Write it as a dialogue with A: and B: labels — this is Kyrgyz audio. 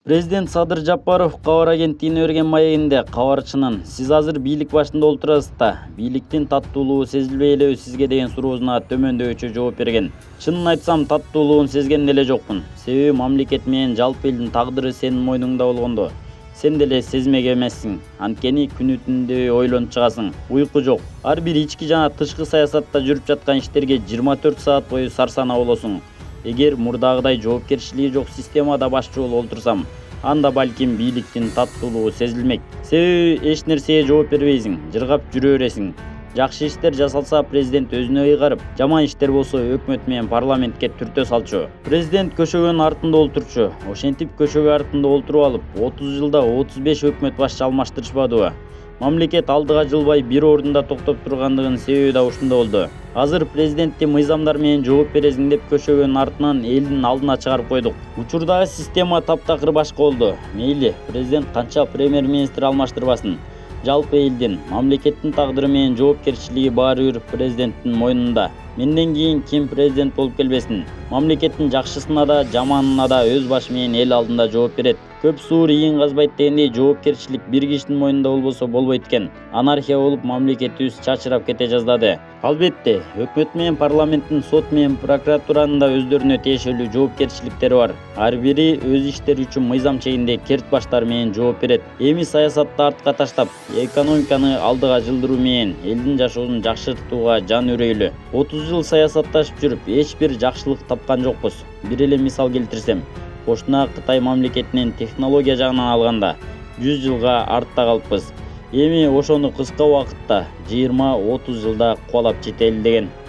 A: Президент Садыр Жапаров Кабар агенттигине берген маегинде кабарчынын "Сиз азыр бийлик башында отурасыз да, бийликтин таттуулугу сезилбей элеби сизге" деген суроосуна төмөндөчү жооп берген. "Чынын айтсам, таттуулугун сезген эле жокмун. Себеби мамлекет менен жалпы элдин тагдыры сенин мойнуңда болгондо, сен деле сезмек эмессиң. Анткени күнү түндөй ойлонуп чыгасың. Уйку жок. Ар бир ички жана тышкы саясатта жүрүп жаткан иштерге 24 саат бою сарсана болосуң. Эгер мурдагыдай жоопкерчилиги жок системада башчы болуп отурсам, анда балким бийликтин таттуулугу сезилмек. Себеби эч нерсеге жооп бербейсиң, жыргап жүрө бересиң. Жакшы иштер жасалса президент өзүнө ыйгарып, жаман иштер болсо өкмөт менен парламентке түртө салчу. Президент көшөгөнүн артында олтурчу. Ошентип көшөгө артында олтуруп алып, 30 жылда 35 өкмөт башчы алмаштырышпадыбы? Мамлекет алдыга жылбай бир ордунда токтоп тургандыгынын себеби да ушунда болду. Азыр президентти мыйзамдар менен жооп бересиң деп көшөгөнүн артынан элдин алдына чыгарып койдук. Учурдагы система таптакыр башка болду. Мейли, президент канча премьер-министр алмаштырбасын. Жалпы элдин, мамлекеттин тагдыры менен жоопкерчилиги баары бир президенттин мойнунда. Менден кийин ким президент болуп келбесин, мамлекеттин жакшысына да, жаманына да өз башы менен эл алдында жооп берет. Көп суур ийин казбайт дегендей, жоопкерчилик бир кишинин мойнунда болбосо болбойт экен. Анархия болуп мамлекетибиз чачырап кете жаздады. Албетте, өкмөт менен парламенттин, сот менен прокуратуранын да өздөрүнө тиешелүү жоопкерчиликтери бар. Ар бири өз иштери үчүн мыйзам чегинде керт баштар менен жооп берет. Эми саясатты артка таштап, экономиканы алдыга жылдыруу менен элдин жашоосун жакшыртууга жан үрөйлү. 30 жыл саясатташып жүрүп, эч бир жакшылык тапкан жокпуз. Бир эле мисал келтирсем, кошуна Кытай мамлекетинен технология жагынан алганда 100 жылга артта калыппыз. Эми ошону кыска убакытта 20-30 жылда кубалап жетели деген.